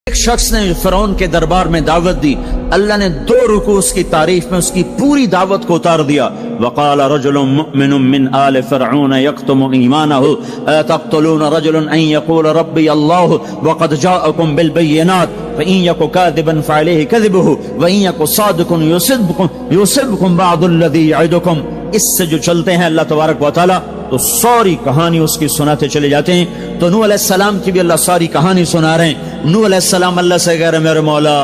ایک شخص نے فرعون کے دربار میں دعوت دی، اللہ نے 2 رکوع اس کی تعریف میں اس کی پوری دعوت کو اتار دیا۔ وقال رجل مؤمن من آل فرعون يكتم ایمانه اتقتلون رجلا ان يقول ربي الله وقد جاءكم بالبينات فإن يك كاذبا فعليه كذبه وإن يك صادقا يصبكم بعض الذي يعدكم۔ اس سے جو چلتے ہیں اللہ تبارک و تعالی تو ساری کہانی اس کی سناتے چلے جاتے ہیں۔ تو نوح علیہ السلام کی بھی اللہ ساری کہانی سنا رہے ہیں۔ نوح علیہ السلام اللہ سے کہہ رہے میرے مولا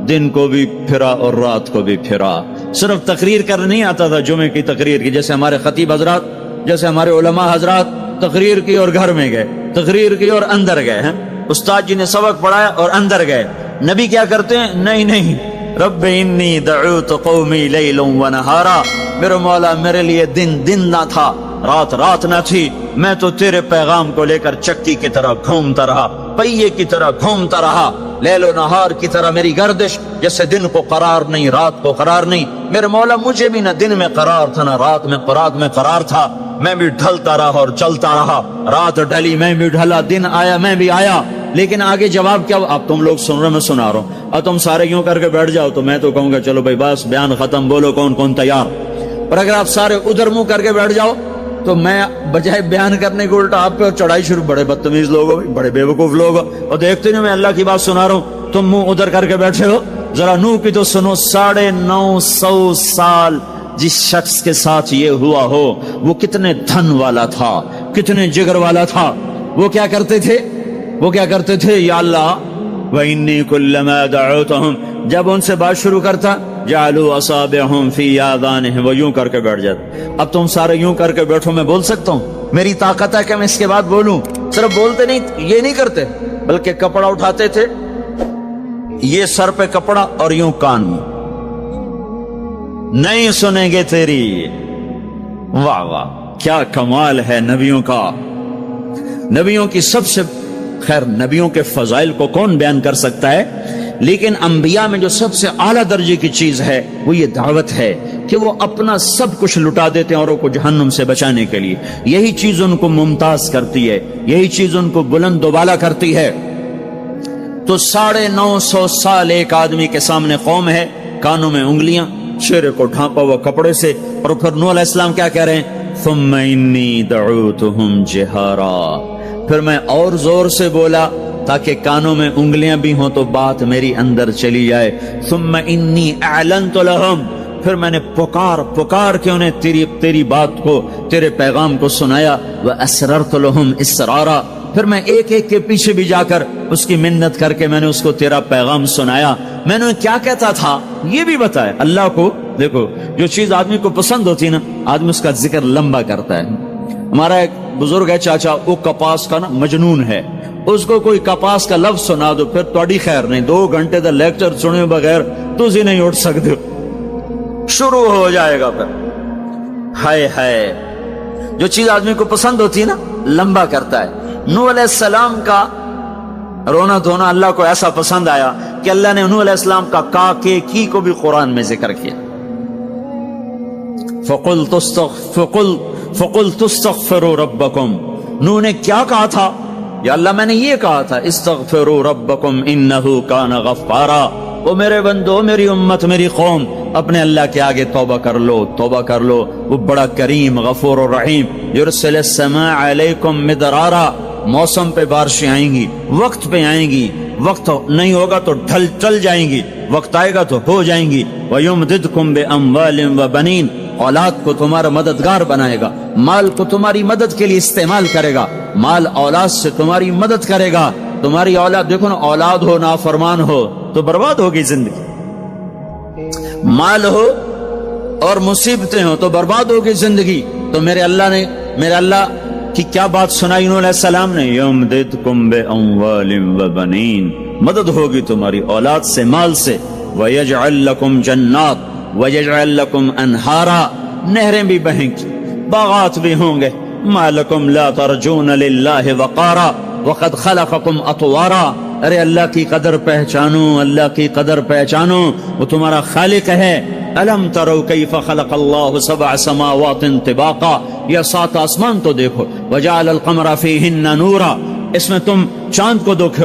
دن کو بھی پھرا اور رات کو بھی پھرا۔ صرف تقریر کر نہیں آتا تھا جمعے کی تقریر کی، جیسے ہمارے خطیب حضرات، جیسے ہمارے علماء حضرات تقریر کی اور گھر میں گئے، تقریر کی اور اندر گئے ہیں، استاد جی نے سبق پڑھایا اور اندر گئے۔ نبی کیا کرتے ہیں؟ نہیں، رب انی دعوت قومی لیلا ونہارا، میرے مولا میرے لیے دن نہ تھا، رات نہ تھی، میں تو تیرے پیغام کو لے کر چکی کی طرح گھومتا رہا، پہیے کی طرح گھومتا رہا، لیل و نہار کی طرح میری گردش، جیسے دن کو قرار نہیں رات کو قرار نہیں۔ میرے مولا مجھے بھی نہ دن میں قرار تھا نہ رات میں قرار تھا، میں بھی ڈھلتا رہا اور چلتا رہا، رات ڈھلی میں بھی ڈھلا، دن آیا میں بھی آیا۔ لیکن آگے جواب کیا؟ اب تم لوگ سن رہے میں سنا رہا ہوں، اب تم سارے یوں کر کے بیٹھ جاؤ تو میں تو کہوں گا چلو بھائی بس بیان ختم، بولو کون تیار۔ اور اگر آپ سارے ادھر منہ کر کے بیٹھ جاؤ تو میں بجائے بیان کرنے کو الٹا آپ پہ چڑھائی شروع۔ بڑے بدتمیز لوگ ہو، بڑے بیوقوف لوگ ہو، اور دیکھتے نہیں میں اللہ کی بات سنا رہا ہوں، تم منہ ادھر کر کے بیٹھے ہو۔ ذرا نوح کی تو سنو، 950 سال جس شخص کے ساتھ یہ ہوا ہو وہ کتنے دھن والا تھا، کتنے جگر والا تھا۔ وہ کیا کرتے تھے؟ یا اللہ وَإِنِّي كُلَّمَا دَعَوْتُهُمْ، جب ان سے بات شروع کرتا جعلوا اصابعهم في آذانهم، وہ یوں کر کے بیٹھ جاتے۔ اب تم سارے یوں کر کے بیٹھو، میں بول سکتا ہوں؟ میری طاقت ہے کہ میں اس کے بعد بولوں؟ صرف بولتے نہیں، یہ نہیں کرتے، بلکہ کپڑا اٹھاتے تھے، یہ سر پہ کپڑا اور یوں کان میں، نہیں سنیں گے تیری۔ واہ واہ کیا کمال ہے نبیوں کا، نبیوں کی سب سے خیر نبیوں کے فضائل کو کون بیان کر سکتا ہے، لیکن انبیاء میں جو سب سے اعلیٰ درجے کی چیز ہے وہ یہ دعوت ہے کہ وہ اپنا سب کچھ لٹا دیتے ہیں اوروں کو جہنم سے بچانے کے لیے۔ یہی چیز ان کو ممتاز کرتی ہے، یہی چیز ان کو بلند و بالا کرتی ہے۔ تو 950 سال ایک آدمی کے سامنے قوم ہے، کانوں میں انگلیاں، چہرے کو ڈھانپا ہوا کپڑے سے، اور پھر نوح علیہ السلام کیا کہہ رہے ہیں؟ ثم انی دعوتہم جہارا، پھر میں اور زور سے بولا تاکہ کانوں میں انگلیاں بھی ہوں تو بات میری اندر چلی جائے۔ ثم انی اعلنت لہم، پھر میں نے پکار کے انہیں تیری بات کو، تیرے پیغام کو سنایا۔ واسررت لہم اسرارا، پھر میں ایک کے پیچھے بھی جا کر اس کی منت کر کے میں نے اس کو تیرا پیغام سنایا۔ میں نے کیا کہتا تھا یہ بھی بتایا۔ اللہ کو دیکھو جو چیز آدمی کو پسند ہوتی ہے نا، آدمی اس کا ذکر لمبا کرتا ہے۔ ہمارا ایک بزرگ ہے چاچا، وہ کپاس کا نا مجنون ہے، اس کو کوئی کپاس کا لفظ سنا دو پھر توڑی خیر نہیں، 2 گھنٹے تک لیکچر سنے بغیر تجھے نہیں اٹھ سکتے، شروع ہو جائے گا۔ پھر ہائے جو چیز آدمی کو پسند ہوتی ہے نا لمبا کرتا ہے۔ نوح علیہ السلام کا رونا دھونا اللہ کو ایسا پسند آیا کہ اللہ نے نوح علیہ السلام کا کی کو بھی قرآن میں ذکر کیا۔ فَقُلْتُ اسْتَغْفِرُوا رَبَّكُمْ، نوح نے کیا کہا تھا؟ یا اللہ میں نے یہ کہا تھا استغفروا ربکم انہ کان غفارا، وہ میرے بندو، میری امت، میری قوم، اپنے اللہ کے آگے توبہ کر لو، وہ بڑا کریم غفور و رحیم۔ یرسل السماء علیکم مدرارا، موسم پہ بارشیں آئیں گی، وقت پہ آئیں گی، وقت نہیں ہوگا تو ڈل جائیں گی، وقت آئے گا تو ہو جائیں گی۔ وَيُمْدِدْكُمْ بِأَمْوَالٍ وَبَنِينَ، اولاد کو تمہارا مددگار بنائے گا، مال کو تمہاری مدد کے لیے استعمال کرے گا، مال اولاد سے تمہاری مدد کرے گا۔ تمہاری اولاد دیکھو نا، اولاد ہو نافرمان ہو تو برباد ہوگی زندگی، مال ہو اور مصیبتیں ہو تو برباد ہوگی زندگی۔ تو میرے اللہ کی کیا بات سنائی نوح علیہ السلام نے؟ یمددکم باموال وبنین، مدد ہوگی تمہاری اولاد سے، مال سے۔ ویجعل لکم جنات ویجعل لکم انہارا، نہریں بھی بہیں گی، باغات بھی ہوں گے۔ ما لکم لا ترجون للہ وقارا وقد خلقکم اطوارا، ارے اللہ کی قدر پہچانو، اللہ کی قدر پہچانو، وہ تمہارا خالق ہے۔ الم تروا کیف خلق اللہ 7 سماوات طباقا، یہ 7 آسمان تو دیکھو۔ وجعل القمر فیہن نورا، اس میں تم چاند کو دیکھو،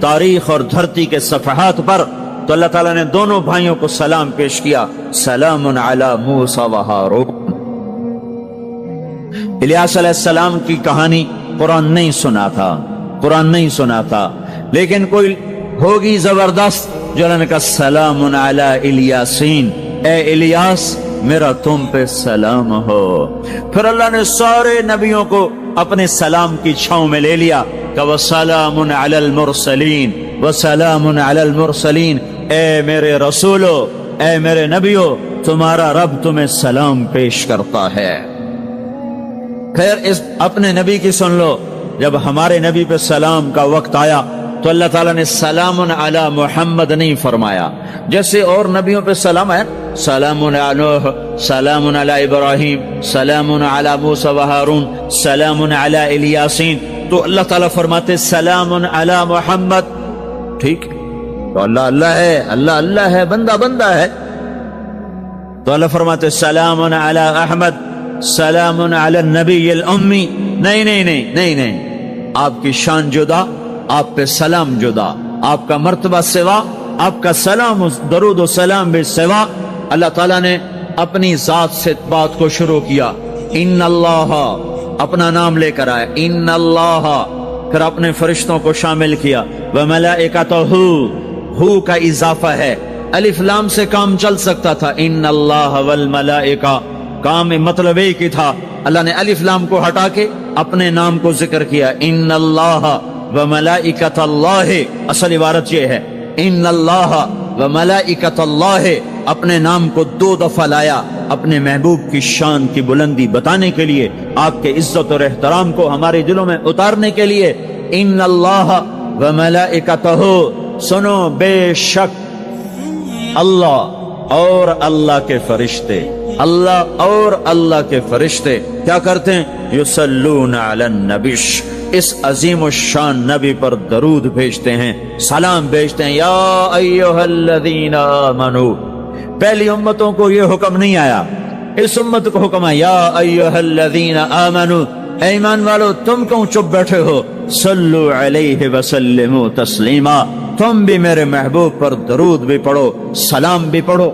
تاریخ اور دھرتی کے صفحات پر، تو اللہ تعالیٰ نے دونوں بھائیوں کو سلام پیش کیا، سلام علی موسیٰ و ہارون۔ الیاس علیہ السلام کی کہانی قرآن نہیں سنا تھا، قرآن نہیں سنا تھا، لیکن کوئی ہوگی زبردست جو اللہ نے کہا سلام علی الیاسین، اے الیاس میرا تم پہ سلام ہو۔ پھر اللہ نے سارے نبیوں کو اپنے سلام کی چھاؤں میں لے لیا کہ وَسَلَامٌ عَلَى الْمُرْسَلِينَ وَسَلَامٌ عَلَى الْمُرْسَلِينَ، اے میرے رسولو، اے میرے نبیو، تمہارا رب تمہیں سلام پیش کرتا ہے۔ خیر، اس اپنے نبی کی سن لو، جب ہمارے نبی پہ سلام کا وقت آیا تو اللہ تعالیٰ نے سلام علی محمد نہیں فرمایا، جیسے اور نبیوں پہ سلام ہے، سلام علی نوح، سلام علی ابراہیم، سلام علی موسیٰ و ہارون، سلام علی الیاسین، تو اللہ تعالیٰ فرماتے سلام علی محمد۔ ٹھیک، تو اللہ اللہ ہے، اللہ اللہ ہے، بندہ بندہ ہے، تو اللہ فرماتے سلام علی احمد، سلام علی النبی الامی۔ نہیں نہیں نہیں نہیں نہیں، آپ کی شان جدا، آپ پہ سلام جدا، آپ کا مرتبہ سوا، آپ کا سلام درود و سلام بھی سوا۔ اللہ تعالیٰ نے اپنی ذات سے بات کو شروع کیا، ان اللہ، اپنا نام لے کر آئے، ان اللہ، پھر اپنے فرشتوں کو شامل کیا، وملائکتہ، ہو کا اضافہ ہے، الف لام سے کام چل سکتا تھا، ان اللہ والملائکہ، کام مطلب ایک ہی تھا، اللہ نے الف لام کو ہٹا کے اپنے نام کو ذکر کیا، ان اللہ وملائکۃ اللہ، اصل عبارت یہ ہے، ان اللہ وملائکۃ اللہ، اپنے نام کو دو دفعہ لایا اپنے محبوب کی شان کی بلندی بتانے کے لیے، آپ کے عزت اور احترام کو ہمارے دلوں میں اتارنے کے لیے، ان اللہ وملائکتہ، سنو بے شک اللہ اور اللہ کے فرشتے، اللہ اور اللہ کے فرشتے کیا کرتے ہیں؟ یصلون علی النبی، اس عظیم الشان نبی پر درود بھیجتے ہیں، سلام بھیجتے ہیں، یا ایھا الذین آمنو۔ پہلی امتوں کو یہ حکم نہیں آیا، اس امت کو حکم ہے، یا ایھا الذین آمنو، اے ایمان والو تم کیوں چپ بیٹھے ہو، صلو علیہ وسلموا تسلیما، تم بھی میرے محبوب پر درود بھی پڑھو، سلام بھی پڑھو۔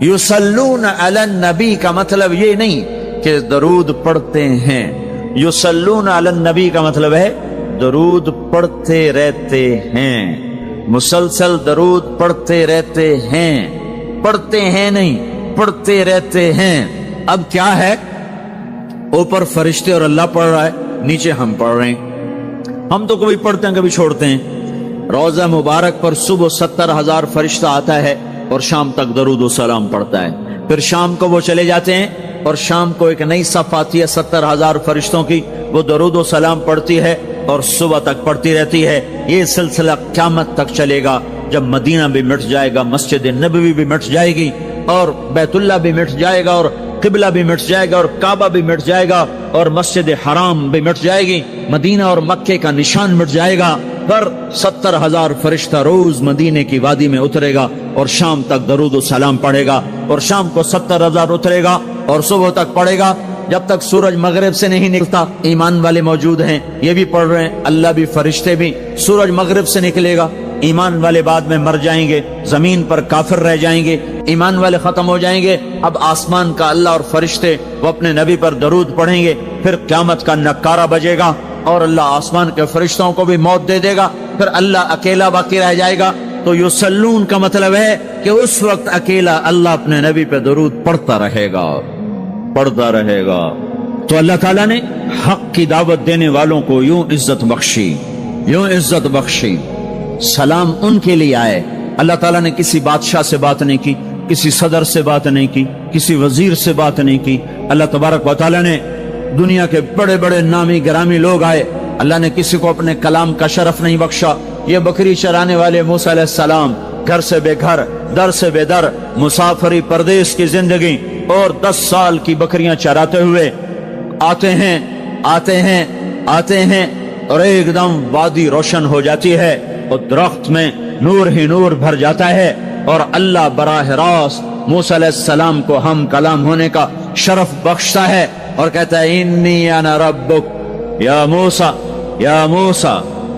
یصلون علی النبی کا مطلب یہ نہیں کہ درود پڑھتے ہیں، یصلون علی النبی کا مطلب ہے درود پڑھتے رہتے ہیں، مسلسل درود پڑھتے رہتے ہیں، پڑھتے ہیں نہیں، پڑھتے رہتے ہیں۔ اب کیا ہے، اوپر فرشتے اور اللہ پڑھ رہا ہے، نیچے ہم پڑھ رہے ہیں، ہم تو کبھی پڑھتے ہیں کبھی چھوڑتے ہیں۔ روزہ مبارک پر صبح 70,000 فرشتہ آتا ہے اور شام تک درود و سلام پڑھتا ہے، پھر شام کو وہ چلے جاتے ہیں اور شام کو ایک نئی صف آتی ہے 70,000 فرشتوں کی، وہ درود و سلام پڑھتی ہے اور صبح تک پڑھتی رہتی ہے۔ یہ سلسلہ قیامت تک چلے گا، جب مدینہ بھی مٹ جائے گا، مسجد نبوی بھی مٹ جائے گی، اور بیت اللہ بھی مٹ جائے گا، اور قبلہ بھی مٹ جائے گا، اور کعبہ بھی مٹ جائے گا، اور مسجد حرام بھی مٹ جائے گی، مدینہ اور مکے کا نشان مٹ جائے گا، پر 70,000 فرشتہ روز مدینے کی وادی میں اترے گا اور شام تک درود و سلام پڑھے گا، اور شام کو 70,000 اترے گا اور صبح تک پڑھے گا، جب تک سورج مغرب سے نہیں نکلتا۔ ایمان والے موجود ہیں، یہ بھی پڑھ رہے ہیں، اللہ بھی فرشتے بھی۔ سورج مغرب سے نکلے گا، ایمان والے بعد میں مر جائیں گے، زمین پر کافر رہ جائیں گے، ایمان والے ختم ہو جائیں گے، اب آسمان کا اللہ اور فرشتے وہ اپنے نبی پر درود پڑھیں گے، پھر قیامت کا نکارہ بجے گا اور اللہ آسمان کے فرشتوں کو بھی موت دے دے گا، پھر اللہ اکیلا باقی رہ جائے گا۔ تو یصلون کا مطلب ہے کہ اس وقت اکیلا اللہ اپنے نبی پہ درود پڑھتا رہے گا، پڑھتا رہے گا۔ تو اللہ تعالیٰ نے حق کی دعوت دینے والوں کو یوں عزت بخشی، یوں عزت بخشی۔ سلام ان کے لیے آئے، اللہ تعالیٰ نے کسی بادشاہ سے بات نہیں کی، کسی صدر سے بات نہیں کی، کسی وزیر سے بات نہیں کی، اللہ تبارک و تعالیٰ نے دنیا کے بڑے بڑے نامی گرامی لوگ آئے، اللہ نے کسی کو اپنے کلام کا شرف نہیں بخشا۔ یہ بکری چرانے والے موسیٰ علیہ السلام، گھر سے بے گھر، در سے بے در، مسافری پردیس کی زندگی، اور 10 سال کی بکریاں چراتے ہوئے آتے ہیں آتے ہیں آتے ہیں، اور ایک دم وادی روشن ہو جاتی ہے اور درخت میں نور ہی نور بھر جاتا ہے، اور اللہ براہ راست موسیٰ علیہ السلام کو ہم کلام ہونے کا شرف بخشتا ہے اور کہتا ہے انی انا ربک یا موسیٰ، یا موسیٰ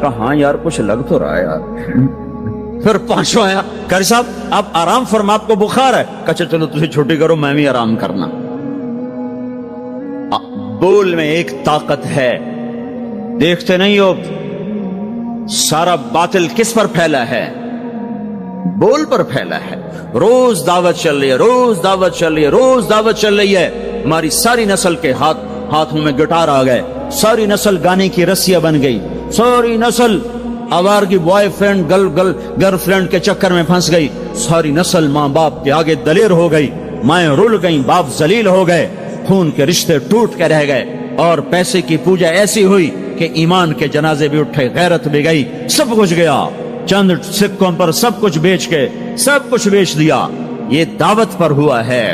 کہا ہاں یار کچھ لگ تو رہا ہے یار۔ پھر پانچواں آیا، قاری صاحب آپ آرام فرما، آپ کو بخار ہے؟ کہا چلو تجھے چھٹی کرو، میں بھی آرام کرنا۔ بول میں ایک طاقت ہے، دیکھتے نہیں ہو سارا باطل کس پر پھیلا ہے؟ بول پر پھیلا ہے۔ روز دعوت چل رہی ہے، روز دعوت چل رہی ہے، روز دعوت چل رہی ہے۔ ہماری ساری نسل کے ہاتھوں میں گٹار آ گئے، ساری نسل گانے کی رسیاں بن گئی، ساری نسل آوارگی بوائے فرینڈ گرل فرینڈ کے چکر میں پھنس گئی، ساری نسل ماں باپ کے آگے دلیر ہو گئی، مائیں رول گئیں، باپ ذلیل ہو گئے، خون کے رشتے ٹوٹ کے رہ گئے، اور پیسے کی پوجا ایسی ہوئی کہ ایمان کے جنازے بھی اٹھے، غیرت بھی گئی، سب کچھ گیا، چند سکوں پر سب کچھ بیچ کے سب کچھ بیچ دیا۔ یہ دعوت پر ہوا ہے۔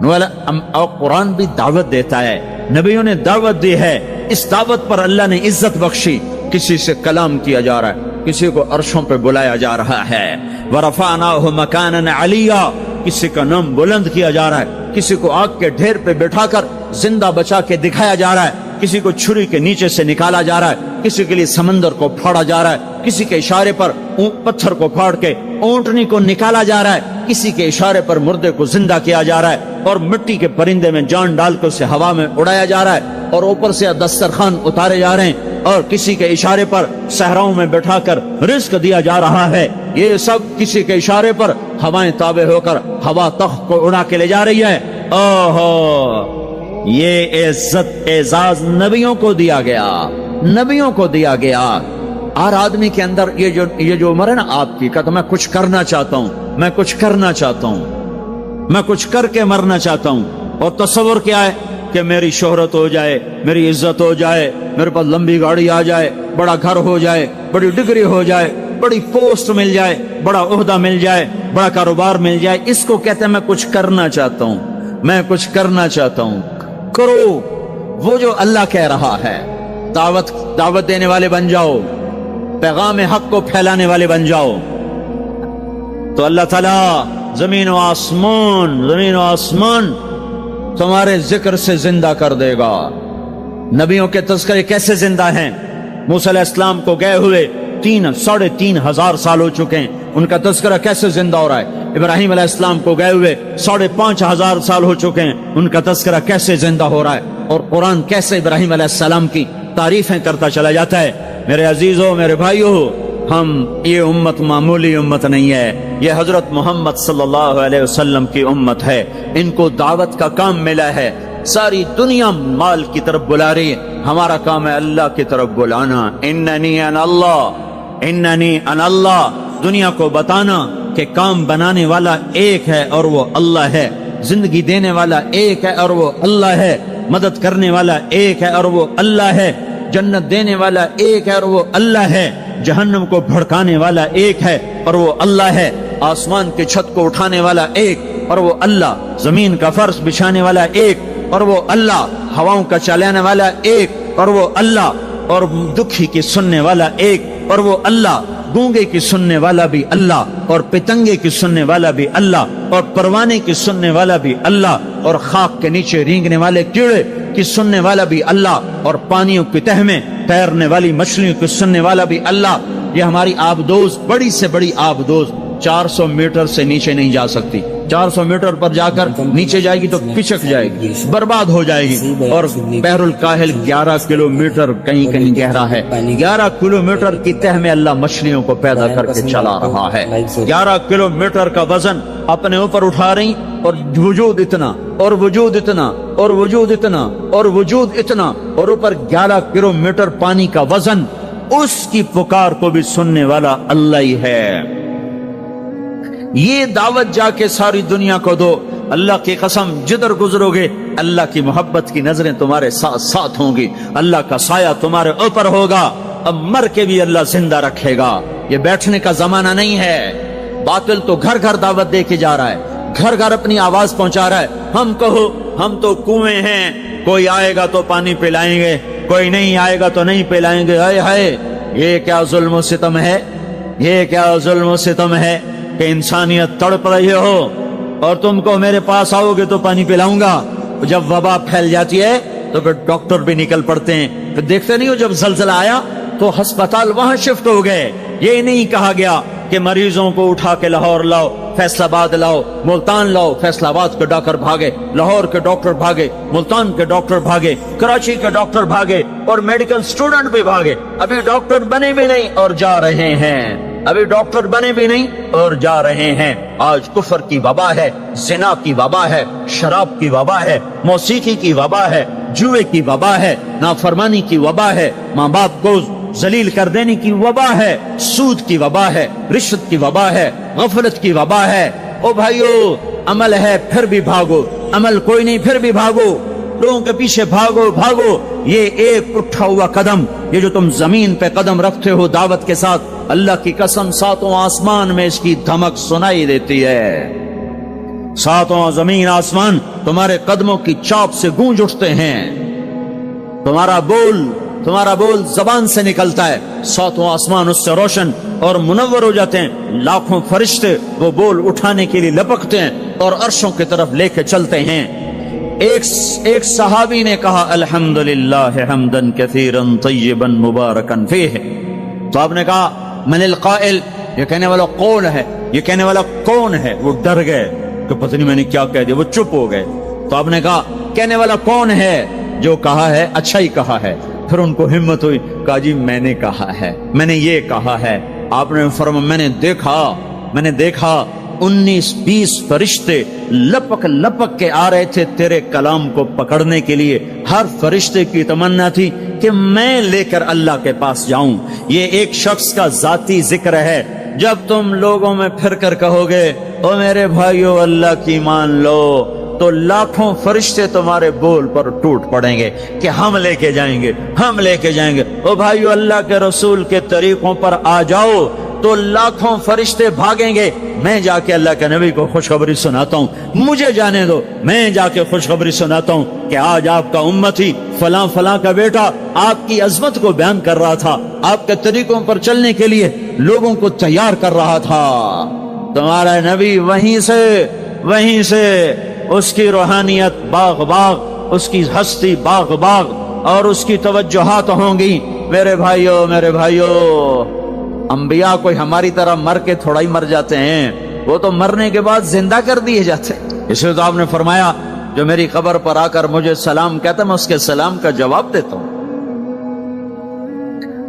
اور قرآن بھی دعوت دیتا ہے، نبیوں نے دعوت دی ہے، اس دعوت پر اللہ نے عزت بخشی۔ کسی سے کلام کیا جا رہا ہے، کسی کو عرشوں پہ بلایا جا رہا ہے، وَرَفَعْنَاهُ مَكَانًا عَلِيًّا، کسی کا نام بلند کیا جا رہا ہے، کسی کو آگ کے ڈھیر پہ بٹھا کر زندہ بچا کے دکھایا جا رہا ہے، کسی کو چھری کے نیچے سے نکالا جا رہا ہے، کسی کے لیے سمندر کو پھاڑا جا رہا ہے، کسی کے اشارے پر پتھر کو پھاڑ کے اونٹنی کو نکالا جا رہا ہے، کسی کے اشارے پر مردے کو زندہ کیا جا رہا ہے، اور مٹی کے پرندے میں جان ڈال کے اسے ہوا میں اڑایا جا رہا ہے، اور اوپر سے دسترخوان اتارے جا رہے ہیں، اور کسی کے اشارے پر صحراؤں میں بٹھا کر رزق دیا جا رہا ہے۔ یہ سب کسی کے اشارے پر ہوائیں تابع ہو کر ہوا تخت کو اڑا کے لے جا رہی ہے۔ اوہو، یہ عزت اعزاز نبیوں کو دیا گیا، نبیوں کو دیا گیا۔ ہر آدمی کے اندر یہ جو عمر ہے نا آپ کی، کہتا میں کچھ کرنا چاہتا ہوں، میں کچھ کرنا چاہتا ہوں، میں کچھ کر کے مرنا چاہتا ہوں۔ اور تصور کیا ہے کہ میری شہرت ہو جائے، میری عزت ہو جائے، میرے پاس لمبی گاڑی آ جائے، بڑا گھر ہو جائے، بڑی ڈگری ہو جائے، بڑی پوسٹ مل جائے، بڑا عہدہ مل جائے، بڑا کاروبار مل جائے، اس کو کہتے ہیں میں کچھ کرنا چاہتا ہوں، میں کچھ کرنا چاہتا ہوں۔ کرو وہ جو اللہ کہہ رہا ہے، دعوت دینے والے بن جاؤ، پیغام حق کو پھیلانے والے بن جاؤ، تو اللہ تعالیٰ زمین و آسمان تمہارے ذکر سے زندہ کر دے گا۔ نبیوں کے تذکرے کیسے زندہ ہیں؟ موسیٰ علیہ السلام کو گئے ہوئے 3,500 سال ہو چکے ہیں، ان کا تذکرہ کیسے زندہ ہو رہا ہے؟ ابراہیم علیہ السلام کو گئے ہوئے 5,500 سال ہو چکے ہیں، ان کا تذکرہ کیسے زندہ ہو رہا ہے؟ اور قرآن کیسے ابراہیم علیہ السلام کی تعریفیں کرتا چلا جاتا ہے۔ میرے عزیزوں، میرے بھائیوں، یہ امت معمولی امت نہیں ہے، یہ حضرت محمد صلی اللہ علیہ وسلم کی امت ہے۔ ان کو دعوت کا کام ملا ہے، ساری دنیا مال کی طرف بلا رہی ہے، ہمارا کام ہے اللہ کی طرف بلانا۔ اننی انا اللہ، دنیا کو بتانا کہ کام بنانے والا ایک ہے اور وہ اللہ ہے، زندگی دینے والا ایک ہے اور وہ اللہ ہے، مدد کرنے والا ایک ہے اور وہ اللہ ہے، جنت دینے والا ایک ہے اور وہ اللہ ہے، جہنم کو بھڑکانے والا ایک ہے اور وہ اللہ ہے، آسمان کی چھت کو اٹھانے والا ایک اور وہ اللہ، زمین کا فرش بچھانے والا ایک اور وہ اللہ، ہواؤں کا چلانے والا ایک اور وہ اللہ، اور دکھی کی سننے والا ایک اور وہ اللہ، گونگے کی سننے والا بھی اللہ، اور پتنگے کی سننے والا بھی اللہ، اور پروانے کی سننے والا بھی اللہ، اور خاک کے نیچے رینگنے والے کیڑے کی سننے والا بھی اللہ، اور پانیوں کی تہ میں تیرنے والی مچھلیوں کی سننے والا بھی اللہ۔ یہ ہماری آبدوز، بڑی سے بڑی آبدوز 400 میٹر سے نیچے نہیں جا سکتی، 400 میٹر پر جا کر نیچے جائے گی تو پچک جائے گی، برباد ہو جائے گی۔ اور بحر الکاہل 11 کلومیٹر کہیں کہیں گہرا ہے، 11 کلومیٹر کی تہ میں اللہ مچھلیوں کو پیدا کر کے چلا رہا ہے، 11 کلومیٹر کا وزن اپنے اوپر اٹھا رہی، اور وجود اتنا اور وجود اتنا اور وجود اتنا اور وجود اتنا، اور اوپر 11 کلومیٹر پانی کا وزن، اس کی پکار کو بھی سننے والا اللہ ہی ہے۔ یہ دعوت جا کے ساری دنیا کو دو، اللہ کی قسم جدھر گزرو گے اللہ کی محبت کی نظریں تمہارے ساتھ ساتھ ہوں گی، اللہ کا سایہ تمہارے اوپر ہوگا، اب مر کے بھی اللہ زندہ رکھے گا۔ یہ بیٹھنے کا زمانہ نہیں ہے۔ باطل تو گھر گھر دعوت دے کے جا رہا ہے، گھر گھر اپنی آواز پہنچا رہا ہے، ہم کہو ہم تو کنویں ہیں، کوئی آئے گا تو پانی پلائیں گے، کوئی نہیں آئے گا تو نہیں پلائیں گے۔ ہائے ہائے، یہ کیا ظلم و ستم ہے، یہ کیا ظلم و ستم ہے کہ انسانیت تڑپ رہی ہو اور تم کو میرے پاس آؤ گے تو پانی پلاؤں گا۔ جب وبا پھیل جاتی ہے تو پھر ڈاکٹر بھی نکل پڑتے ہیں. پھر دیکھتے نہیں ہو جب زلزلہ آیا تو ہسپتال وہاں شفٹ ہو گئے. یہ نہیں کہا گیا کہ مریضوں کو اٹھا کے لاہور لاؤ, فیصل آباد لاؤ, ملتان لاؤ. فیصل آباد کے ڈاکٹر بھاگے, لاہور کے ڈاکٹر بھاگے, ملتان کے ڈاکٹر بھاگے, کراچی کے ڈاکٹر بھاگے, اور میڈیکل سٹوڈنٹ بھی بھاگے. ابھی ڈاکٹر بنے بھی نہیں اور جا رہے ہیں. ابھی ڈاکٹر بنے بھی نہیں اور جا رہے ہیں. آج کفر کی وبا ہے, زنا کی وبا ہے, شراب کی وبا ہے, موسیقی کی وبا ہے, جوئے کی وبا ہے, نافرمانی کی وبا ہے, ماں باپ کو ذلیل کر دینے کی وبا ہے, سود کی وبا ہے, رشوت کی وبا ہے, غفلت کی وبا ہے. او بھائیو, عمل ہے پھر بھی بھاگو, عمل کوئی نہیں پھر بھی بھاگو, لوگوں کے پیچھے بھاگو بھاگو. یہ ایک اٹھا ہوا قدم, یہ جو تم زمین پہ قدم رکھتے ہو دعوت کے ساتھ, اللہ کی قسم ساتوں آسمان میں اس کی دھمک سنائی دیتی ہے. ساتوں زمین آسمان تمہارے قدموں کی چاپ سے گونج اٹھتے ہیں. تمہارا بول زبان سے نکلتا ہے, ساتوں آسمان اس سے روشن اور منور ہو جاتے ہیں. لاکھوں فرشتے وہ بول اٹھانے کے لیے لپکتے ہیں اور عرشوں کی طرف لے کے چلتے ہیں. ایک صحابی نے کہا الحمدللہ حمدن کثیرا طیبا مبارکا فیہ. تو آپ نے کہا من القائل, یہ کہنے والا کون ہے, یہ کہنے والا کون ہے. وہ ڈر گئے کہ پتہ نہیں میں نے کیا کہہ دیا, وہ چپ ہو گئے. تو آپ نے کہا کہنے والا کون ہے, جو کہا ہے اچھا ہی کہا ہے. پھر ان کو ہمت ہوئی, کہا جی میں نے کہا ہے, میں نے یہ کہا ہے. آپ نے فرمایا میں نے دیکھا 19-20 فرشتے لپک لپک کے آ رہے تھے تیرے کلام کو پکڑنے کے لیے. ہر فرشتے کی تمنا تھی کہ میں لے کر اللہ کے پاس جاؤں. یہ ایک شخص کا ذاتی ذکر ہے. جب تم لوگوں میں پھر کر کہو گے او میرے بھائیو اللہ کی مان لو, تو لاکھوں فرشتے تمہارے بول پر ٹوٹ پڑیں گے کہ ہم لے کے جائیں گے, ہم لے کے جائیں گے. او بھائیو اللہ کے رسول کے طریقوں پر آ جاؤ تو لاکھوں فرشتے بھاگیں گے. میں جا کے اللہ کے نبی کو خوشخبری سناتا ہوں, مجھے جانے دو, میں جا کے خوشخبری سناتا ہوں کہ آج آپ کا امتی فلاں فلاں کا بیٹا آپ کی عظمت کو بیان کر رہا تھا, آپ کے طریقوں پر چلنے کے لیے لوگوں کو تیار کر رہا تھا. تمہارا نبی وہیں سے اس کی روحانیت باغ باغ, اس کی ہستی باغ باغ, اور اس کی توجہات ہوں گی. میرے بھائیو, انبیاء کوئی ہماری طرح مر کے تھوڑا ہی مر جاتے ہیں, وہ تو مرنے کے بعد زندہ کر دیے جاتے ہیں. اس لیے تو آپ نے فرمایا جو میری قبر پر آ کر مجھے سلام کہتا ہے میں اس کے سلام کا جواب دیتا ہوں.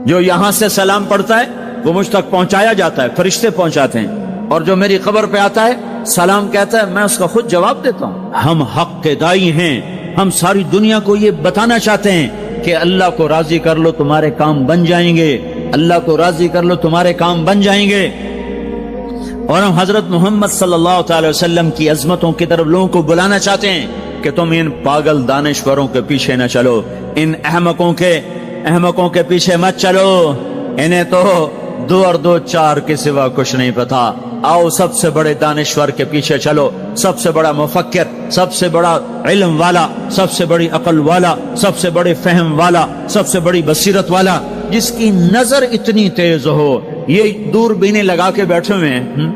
جو یہاں سے سلام پڑھتا ہے وہ مجھ تک پہنچایا جاتا ہے, فرشتے پہنچاتے ہیں, اور جو میری قبر پہ آتا ہے سلام کہتا ہے میں اس کا خود جواب دیتا ہوں. ہم حق کے دائی ہیں, ہم ساری دنیا کو یہ بتانا چاہتے ہیں کہ اللہ کو راضی کر لو تمہارے کام بن جائیں گے, اللہ کو راضی کر لو تمہارے کام بن جائیں گے. اور ہم حضرت محمد صلی اللہ تعالی وسلم کی عظمتوں کی طرف لوگوں کو بلانا چاہتے ہیں کہ تم ان پاگل دانشوروں کے پیچھے نہ چلو, ان احمقوں کے پیچھے مت چلو, انہیں تو 2 اور 2 4 کے سوا کچھ نہیں پتا. آؤ سب سے بڑے دانشور کے پیچھے چلو, سب سے بڑا مفکر, سب سے بڑا علم والا, سب سے بڑی عقل والا, سب سے بڑے فہم والا, سب سے بڑی بصیرت والا, جس کی نظر اتنی تیز ہو. یہ دوربینیں لگا کے بیٹھے ہوئے ہیں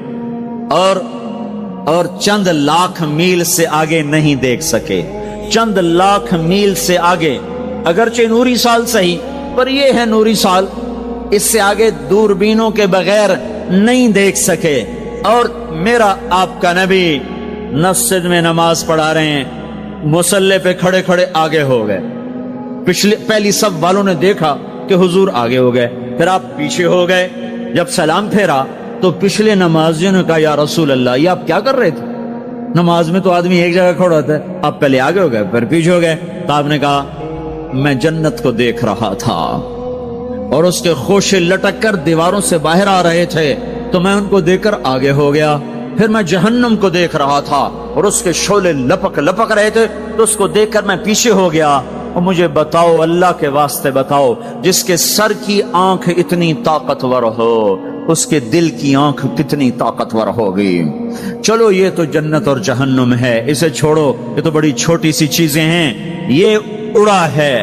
اور چند لاکھ میل سے آگے نہیں دیکھ سکے, چند لاکھ میل سے آگے, اگرچہ نوری سال صحیح پر یہ ہے نوری سال, اس سے آگے دوربینوں کے بغیر نہیں دیکھ سکے. اور میرا آپ کا نبی مسجد میں نماز پڑھا رہے ہیں, مصلی پہ کھڑے کھڑے آگے ہو گئے. پہلی صف والوں نے دیکھا کہ حضور آگے ہو گئے, پھر آپ پیچھے ہو گئے. جب سلام پھیرا تو پچھلے نمازیوں نے کہا یا رسول اللہ یہ آپ کیا کر رہے تھے, نماز میں تو آدمی ایک جگہ کھڑا ہوتا ہے, آپ پہلے آگے ہو گئے پھر پیچھے ہو گئے. تو آپ نے کہا میں جنت کو دیکھ رہا تھا اور اس کے خوشے لٹک کر دیواروں سے باہر آ رہے تھے, تو میں ان کو دیکھ کر آگے ہو گیا. پھر میں جہنم کو دیکھ رہا تھا اور اس کے شعلے لپک رہے تھے, تو اس کو دیکھ کر میں پیچھے ہو گیا. اور مجھے بتاؤ, اللہ کے واسطے بتاؤ, جس کے سر کی آنکھ اتنی طاقتور ہو اس کے دل کی آنکھ کتنی طاقتور ہوگی. چلو یہ تو جنت اور جہنم ہے, اسے چھوڑو, یہ تو بڑی چھوٹی سی چیزیں ہیں. یہ اڑا ہے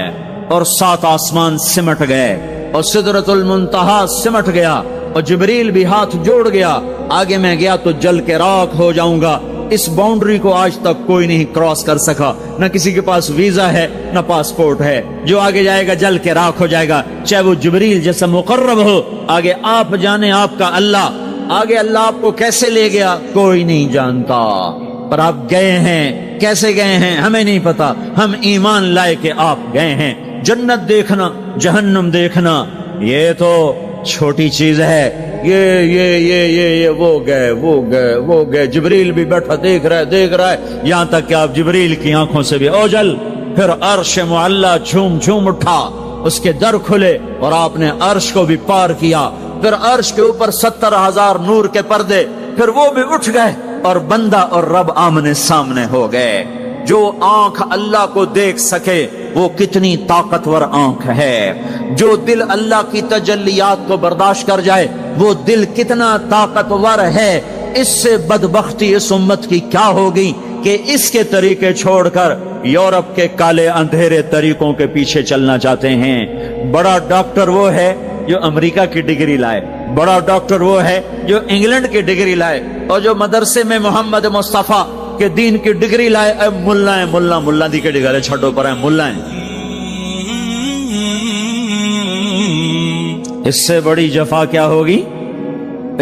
اور 7 آسمان سمٹ گئے اور سدرۃ المنتہا سمٹ گیا, اور جبریل بھی ہاتھ جوڑ گیا, آگے میں گیا تو جل کے راکھ ہو جاؤں گا. اس باؤنڈری کو آج تک کوئی نہیں کراس کر سکا، نہ کسی کے پاس ویزا ہے نہ پاسپورٹ ہے، جو آگے جائے گا جل کے راکھ ہو جائے گا، چاہے وہ جبریل جیسا مقرب ہو، آگے آپ جانے آپ کا اللہ، آگے اللہ آپ کو کیسے لے گیا کوئی نہیں جانتا، پر آپ گئے ہیں، کیسے گئے ہیں ہمیں نہیں پتا، ہم ایمان لائے کہ آپ گئے ہیں۔ جنت دیکھنا جہنم دیکھنا یہ تو چھوٹی چیز ہے، یہ وہ گئے، جبریل بھی بیٹھا دیکھ رہا ہے، یہاں تک کہ آپ جبریل کی آنکھوں سے بھی اوجل، پھر عرش معلا جھوم اٹھا، اس کے در کھلے اور آپ نے عرش کو بھی پار کیا، پھر عرش کے اوپر 70,000 نور کے پردے، پھر وہ بھی اٹھ گئے اور بندہ اور رب آمنے سامنے ہو گئے۔ جو آنکھ اللہ کو دیکھ سکے وہ کتنی طاقتور آنکھ ہے، جو دل اللہ کی تجلیات کو برداشت کر جائے وہ دل کتنا طاقتور ہے۔ اس سے بدبختی اس امت کی کیا ہوگی کہ اس کے طریقے چھوڑ کر یورپ کے کالے اندھیرے طریقوں کے پیچھے چلنا چاہتے ہیں۔ بڑا ڈاکٹر وہ ہے جو امریکہ کی ڈگری لائے، بڑا ڈاکٹر وہ ہے جو انگلینڈ کی ڈگری لائے، اور جو مدرسے میں محمد مصطفیٰ کے دین کی ڈگری لائے اے ملا دی کے ڈگرے چھٹو پر ہے ملا ہیں۔ اس سے بڑی جفا کیا ہوگی،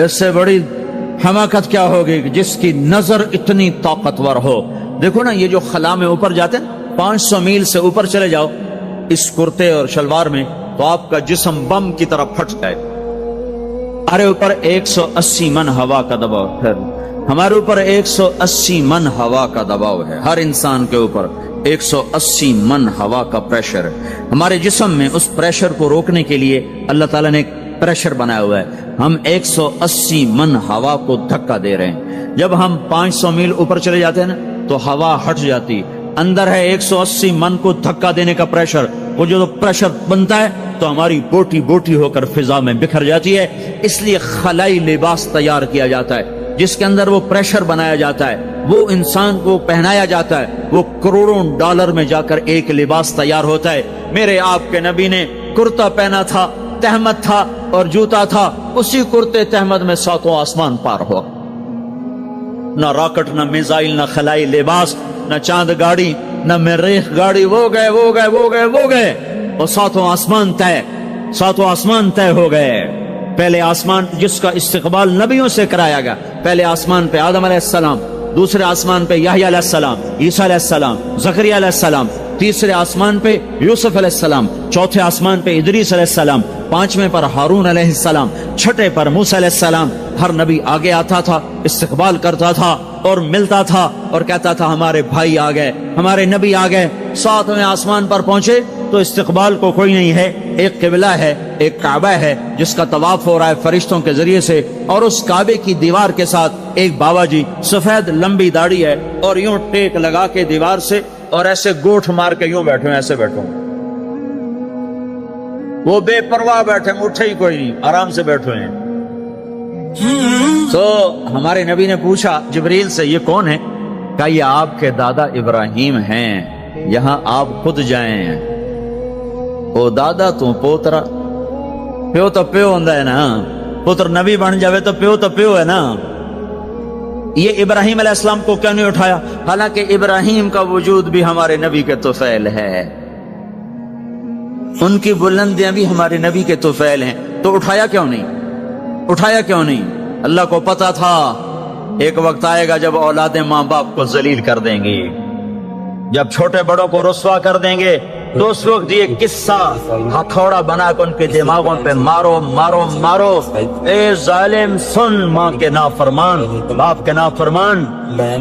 اس سے بڑی حماقت کیا ہوگی جس کی نظر اتنی طاقتور ہو۔ دیکھو نا یہ جو خلا میں اوپر جاتے ہیں، 500 میل سے اوپر چلے جاؤ اس کرتے اور شلوار میں تو آپ کا جسم بم کی طرف پھٹ جائے۔ ہمارے اوپر 180 من ہوا کا دباؤ ہے، ہمارے اوپر 180 من ہوا کا دباؤ ہے، ہر انسان کے اوپر 180 من ہوا کا پریشر ہے۔ ہمارے جسم میں اس پریشر کو روکنے کے لیے اللہ تعالیٰ نے ایک پریشر بنایا ہوا ہے، ہم 180 من ہوا کو دھکا دے رہے ہیں۔ جب ہم 500 میل اوپر چلے جاتے ہیں نا تو ہوا ہٹ جاتی، اندر ہے 180 من کو دھکا دینے کا پریشر، وہ جو پریشر بنتا ہے تو ہماری بوٹی بوٹی ہو کر فضا میں بکھر جاتی ہے۔ اس لیے خلائی لباس تیار کیا جاتا ہے جس کے اندر وہ پریشر بنایا جاتا ہے، وہ انسان کو پہنایا جاتا ہے، وہ کروڑوں ڈالر میں جا کر ایک لباس تیار ہوتا ہے۔ میرے آپ کے نبی نے کرتا پہنا تھا، تہمت تھا اور جوتا تھا، اسی کرتے تہمت میں 7 آسمان پار ہوا، نہ راکٹ نہ میزائل نہ خلائی لباس نہ چاند گاڑی نہ مریخ گاڑی، وہ گئے اور 7 آسمان طے ہو گئے۔ پہلے آسمان جس کا استقبال نبیوں سے کرایا گیا، پہلے آسمان پہ آدم علیہ السلام، دوسرے آسمان پہ یحییٰ علیہ السلام، عیسیٰ علیہ السلام، زکریا علیہ السلام، تیسرے آسمان پہ یوسف علیہ السلام، چوتھے آسمان پہ ادریس علیہ السلام، 5ویں پر ہارون علیہ السلام، 6 پر موسیٰ علیہ السلام۔ ہر نبی آگے آتا تھا، استقبال کرتا تھا اور ملتا تھا اور کہتا تھا ہمارے بھائی آ گئے، ہمارے نبی آ گئے۔ 7ویں آسمان پر پہنچے تو استقبال کو کوئی نہیں ہے، ایک قبلہ ہے، ایک کعبہ ہے جس کا طواف ہو رہا ہے فرشتوں کے ذریعے سے، اور اس کعبے کی دیوار کے ساتھ ایک بابا جی سفید لمبی داڑھی ہے اور یوں ٹیک لگا کے دیوار سے اور ایسے گوٹھ مار کے یوں بیٹھے ہیں، ایسے بیٹھے ہیں، وہ بے پرواہ بیٹھے، اٹھے ہی کوئی نہیں، آرام سے بیٹھے ہیں۔ تو ہمارے نبی نے پوچھا جبریل سے یہ کون ہے؟ کہا یہ آپ کے دادا ابراہیم ہیں، یہاں آپ خود جائیں۔ او دادا تو پوترا، پیو تو پیو ہوندا ہے نا، پتر نبی بن جاوے تو پیو ہے نا۔ یہ ابراہیم علیہ السلام کو کیوں نہیں اٹھایا؟ حالانکہ ابراہیم کا وجود بھی ہمارے نبی کے طفیل ہے، ان کی بلندیاں بھی ہمارے نبی کے طفیل ہیں، تو اٹھایا کیوں نہیں؟ اللہ کو پتا تھا ایک وقت آئے گا جب اولادیں ماں باپ کو ذلیل کر دیں گی، جب چھوٹے بڑوں کو رسوا کر دیں گے، تو اس وقت یہ قصہ ہتھوڑا بنا کر ان کے دماغوں پہ مارو، اے ظالم سن، ماں کے نافرمان، باپ کے نافرمان،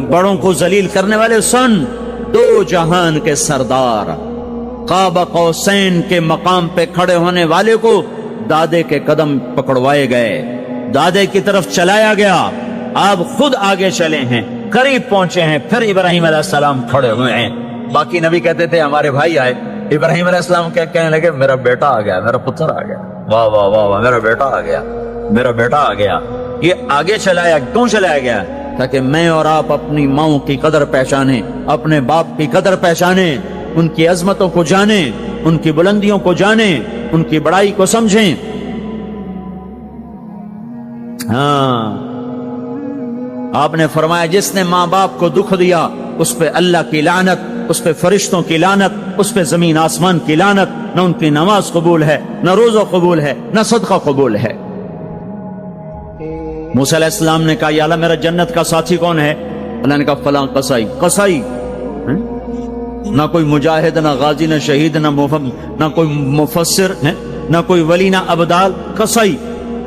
بڑوں کو ذلیل کرنے والے سن، 2 جہان کے سردار، قاب قوسین کے مقام پہ کھڑے ہونے والے کو دادے کے قدم پکڑوائے گئے، دادے کی طرف چلایا گیا، آپ خود آگے چلے ہیں، قریب پہنچے ہیں، پھر ابراہیم علیہ السلام کھڑے ہوئے ہیں۔ باقی نبی کہتے تھے ہمارے بھائی آئے، ابراہیم علیہ السلام کہنے لگے میرا بیٹا آ گیا، میرا پتر آ گیا، واہ واہ واہ واہ، میرا بیٹا آ گیا۔ یہ آگے چلایا کیوں چلایا گیا؟ تاکہ میں اور آپ اپنی ماؤں کی قدر پہچانیں، اپنے باپ کی قدر پہچانیں، ان کی عظمتوں کو جانیں، ان کی بلندیوں کو جانیں، ان کی بڑائی کو سمجھیں۔ ہاں آپ نے فرمایا جس نے ماں باپ کو دکھ دیا اس پہ اللہ کی لعنت، اس پہ فرشتوں کی لعنت، اس پہ زمین آسمان کی لعنت، نہ ان کی نماز قبول ہے، نہ روزہ قبول ہے، نہ صدقہ قبول ہے۔ موسیٰ علیہ السلام نے کہا یا اللہ میرا جنت کا ساتھی کون ہے؟ اللہ نے کہا فلاں قصائی۔ قصائی نہ کوئی مجاہد، نہ غازی، نہ شہید، نہ کوئی مفسر ہے، نہ کوئی ولی، نہ ابدال، قصائی۔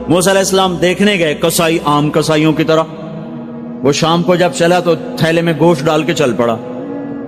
موسیٰ علیہ السلام دیکھنے گئے، قصائی عام قصائیوں کی طرح۔ وہ شام کو جب چلا تو تھیلے میں گوشت ڈال کے چل پڑا۔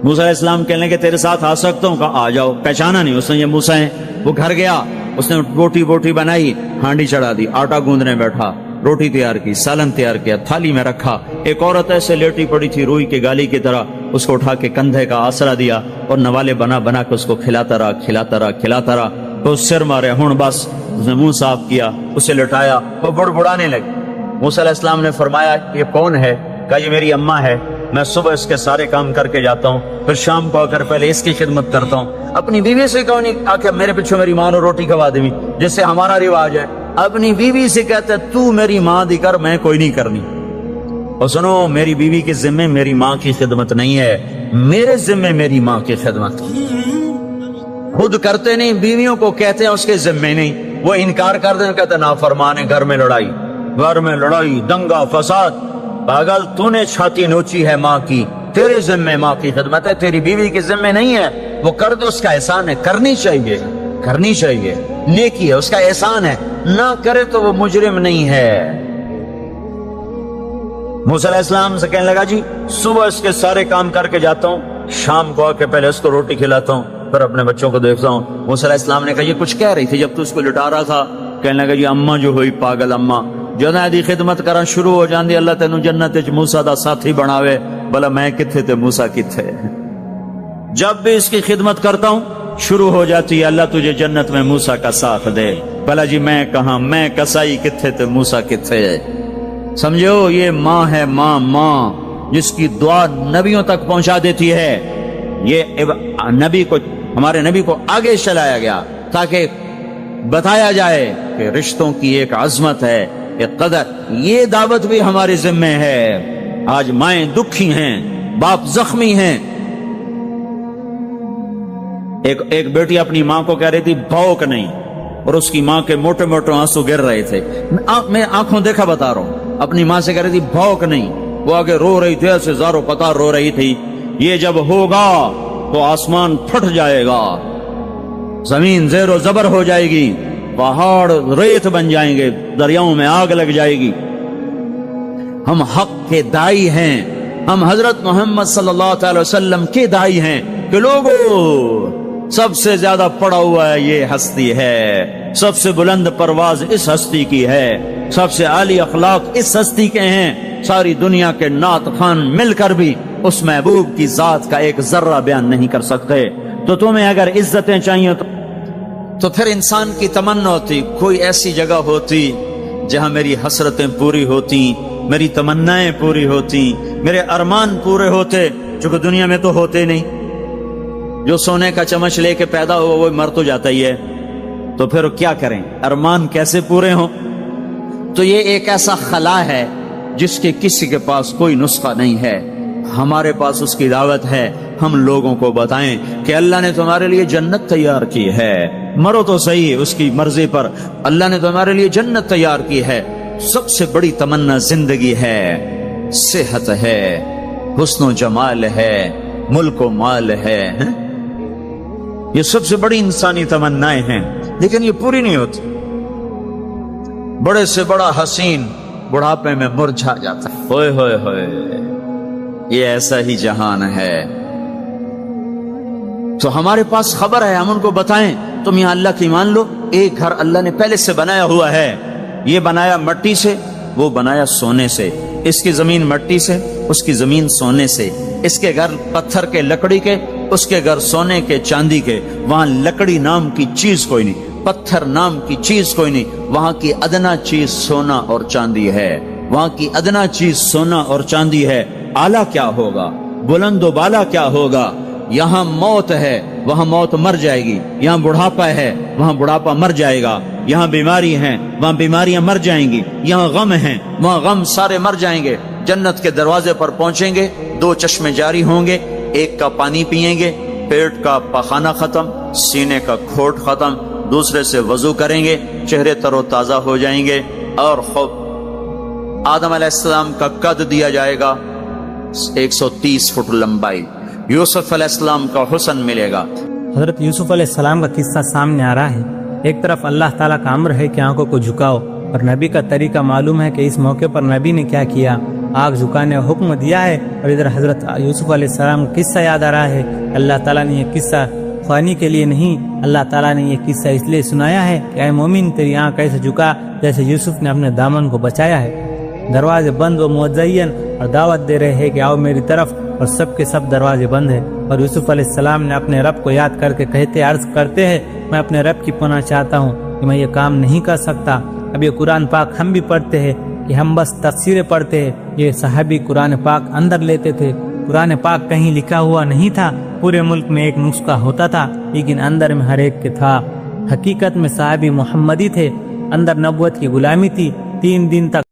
موسیٰ علیہ السلام کہنے لگے تیرے ساتھ آ سکتا ہوں؟ کہا آ جاؤ۔ پہچانا نہیں اس نے یہ موسیٰ ہیں۔ وہ گھر گیا، اس نے بوٹی بنائی، ہانڈی چڑھا دی، آٹا گوندنے بیٹھا، روٹی تیار کی، سالن تیار کیا، تھالی میں رکھا۔ ایک عورت ایسے لیٹی پڑی تھی روئی کے گالی کی طرح، اس کو اٹھا کے کندھے کا آسرا دیا اور نوالے بنا بنا کے اس کو کھلاتا رہا۔ تو سر مارے، ہن بس اس نے منہ صاف کیا، اسے لٹایا، وہ بڑبڑانے لگے۔ موسیٰ علیہ السلام نے فرمایا یہ کون ہے؟ کہا یہ میری اماں ہے، میں صبح اس کے سارے کام کر کے جاتا ہوں، پھر شام کو آ کر پہلے اس کی خدمت کرتا ہوں۔ اپنی بیوی سے کہو نہیں آ کے میرے پیچھے میری ماں نے روٹی کھوا دی، جس سے ہمارا رواج ہے۔ اپنی بیوی سے کہتے تو میری ماں دی کر، میں کوئی نہیں کرنی۔ اور سنو، میری بیوی کے ذمے میری ماں کی خدمت نہیں ہے، میرے ذمے میری ماں کی خدمت۔ خود کرتے نہیں، بیویوں کو کہتے ہیں اس کے ذمے نہیں، وہ انکار کر دیں، کہتے نافرمان ہے، گھر میں لڑائی، دنگا فساد۔ پاگل، تو نے چھاتی نوچی ہے ماں کی، تیرے ذمے ماں کی خدمت ہے، تیری بیوی کے ذمے نہیں ہے۔ وہ کر دو، اس کا احسان ہے، کرنی چاہیے، نیکی ہے، اس کا احسان ہے، نہ کرے تو وہ مجرم نہیں ہے۔ موسیٰ علیہ السلام سے کہنے لگا جی صبح اس کے سارے کام کر کے جاتا ہوں، شام کو آ کے پہلے اس کو روٹی کھلاتا ہوں، پھر اپنے بچوں کو دیکھتا ہوں۔ موسیٰ علیہ السلام نے کہا یہ کچھ کہہ رہی تھی جب تو اس کو لٹا رہا تھا؟ کہنے لگا جی اماں جو ہوئی پاگل اماں، جدوں دی خدمت کرنا شروع ہو جاندی اللہ تینوں جنت وچ موسیٰ دا ساتھی بناوے۔ بلا میں کتھے تے موسیٰ کتھے؟ جب بھی اس کی خدمت کرتا ہوں شروع ہو جاتی ہے اللہ تجھے جنت میں موسیٰ کا ساتھ دے۔ بلا جی میں کہاں، میں کسائی کتھے تے موسیٰ کتھے؟ سمجھو یہ ماں ہے، ماں جس کی دعا نبیوں تک پہنچا دیتی ہے۔ یہ ہمارے نبی کو آگے چلایا گیا تاکہ بتایا جائے کہ رشتوں کی ایک عظمت ہے، ایک قدر۔ یہ دعوت بھی ہمارے ذمہ ہے۔ آج مائیں دکھی ہیں، باپ زخمی ہیں۔ ایک بیٹی اپنی ماں کو کہہ رہی تھی بھوک نہیں، اور اس کی ماں کے موٹے موٹے آنسو گر رہے تھے۔ میں آنکھوں دیکھا بتا رہا ہوں، اپنی ماں سے کہہ رہی تھی بھوک نہیں، وہ آگے رو رہی تھی، ایسے زاروں قطار رو رہی تھی۔ یہ جب ہوگا تو آسمان پھٹ جائے گا، زمین زیر و زبر ہو جائے گی، پہاڑ ریت بن جائیں گے، دریاؤں میں آگ لگ جائے گی۔ ہم حق کے دائی ہیں، ہم حضرت محمد صلی اللہ علیہ وسلم کے دائی ہیں کہ لوگوں سب سے زیادہ پڑا ہوا ہے یہ ہستی ہے، سب سے بلند پرواز اس ہستی کی ہے، سب سے عالی اخلاق اس ہستی کے ہیں۔ ساری دنیا کے نعت خوان مل کر بھی اس محبوب کی ذات کا ایک ذرہ بیان نہیں کر سکتے۔ تو تمہیں اگر عزتیں چاہیے تو پھر انسان کی تمنا ہوتی کوئی ایسی جگہ ہوتی جہاں میری حسرتیں پوری ہوتی، میری تمنائیں پوری ہوتی، میرے ارمان پورے ہوتے، جو کہ دنیا میں تو ہوتے نہیں۔ جو سونے کا چمچ لے کے پیدا ہوا وہ مر تو جاتا ہی ہے، تو پھر کیا کریں؟ ارمان کیسے پورے ہوں؟ تو یہ ایک ایسا خلا ہے جس کے کسی کے پاس کوئی نسخہ نہیں ہے، ہمارے پاس اس کی دعوت ہے۔ ہم لوگوں کو بتائیں کہ اللہ نے تمہارے لیے جنت تیار کی ہے، مرو تو صحیح اس کی مرضی پر، اللہ نے تمہارے لیے جنت تیار کی ہے۔ سب سے بڑی تمنا زندگی ہے، صحت ہے، حسن و جمال ہے، ملک و مال ہے، یہ سب سے بڑی انسانی تمنائیں ہیں، لیکن یہ پوری نہیں ہوتی۔ بڑے سے بڑا حسین بڑھاپے میں مرجھا جاتا ہے۔ ہوئے ہوئے ہوئے، یہ ایسا ہی جہان ہے۔ تو ہمارے پاس خبر ہے، ہم ان کو بتائیں تم یہاں اللہ کی مان لو، ایک گھر اللہ نے پہلے سے بنایا ہوا ہے، یہ بنایا مٹی سے، وہ بنایا سونے سے، اس کی زمین مٹی سے، اس کی زمین سونے سے، اس کے گھر پتھر کے لکڑی کے، اس کے گھر سونے کے چاندی کے، وہاں لکڑی نام کی چیز کوئی نہیں، پتھر نام کی چیز کوئی نہیں، وہاں کی ادنا چیز سونا اور چاندی ہے، وہاں کی ادنا چیز سونا اور چاندی ہے۔ اعلیٰ کیا ہوگا، بلند و بالا کیا ہوگا؟ یہاں موت ہے، وہاں موت مر جائے گی، یہاں بڑھاپا ہے، وہاں بڑھاپا مر جائے گا، یہاں بیماری ہیں وہاں بیماریاں مر جائیں گی، یہاں غم ہیں وہاں غم سارے مر جائیں گے۔ جنت کے دروازے پر پہنچیں گے، 2 چشمے جاری ہوں گے، ایک کا پانی پیئیں گے، پیٹ کا پخانہ ختم، سینے کا کھوٹ ختم، دوسرے سے وضو کریں گے، چہرے تر و تازہ ہو جائیں گے، اور خوب آدم علیہ السلام کا قد دیا جائے گا 130 فٹ لمبائی، یوسف علیہ السلام کا حسن ملے گا۔ حضرت یوسف علیہ السلام کا قصہ سامنے آ رہا ہے۔ ایک طرف اللہ تعالیٰ کا امر ہے کہ آنکھوں کو جھکاؤ، اور نبی کا طریقہ معلوم ہے کہ اس موقع پر نبی نے کیا کیا، آنکھ جھکانے کا حکم دیا ہے۔ اور ادھر حضرت یوسف علیہ السلام کا قصہ یاد آ رہا ہے۔ اللہ تعالیٰ نے یہ قصہ خوانی کے لیے نہیں، اللہ تعالیٰ نے یہ قصہ اس لیے سنایا ہے کہ اے مومن تیری آنکھ ایسے جھکا جیسے یوسف نے اپنے دامن کو بچایا ہے۔ دروازے بند و مزین اور دعوت دے رہے ہیں کہ آؤ میری طرف، اور سب کے سب دروازے بند ہیں۔ اور یوسف علیہ السلام نے اپنے رب کو یاد کر کے عرض کرتے ہیں، میں اپنے رب کی پناہ چاہتا ہوں کہ میں یہ کام نہیں کر سکتا۔ اب یہ قرآن پاک ہم بھی پڑھتے ہیں کہ ہم بس تفسیریں پڑھتے ہیں، یہ صحابی قرآن پاک اندر لیتے تھے۔ قرآن پاک کہیں لکھا ہوا نہیں تھا، پورے ملک میں ایک نسخہ ہوتا تھا لیکن اندر میں ہر ایک کے تھا۔ حقیقت میں صحابی محمدی تھے، اندر نبوت کی غلامی تھی۔ 3 دن تک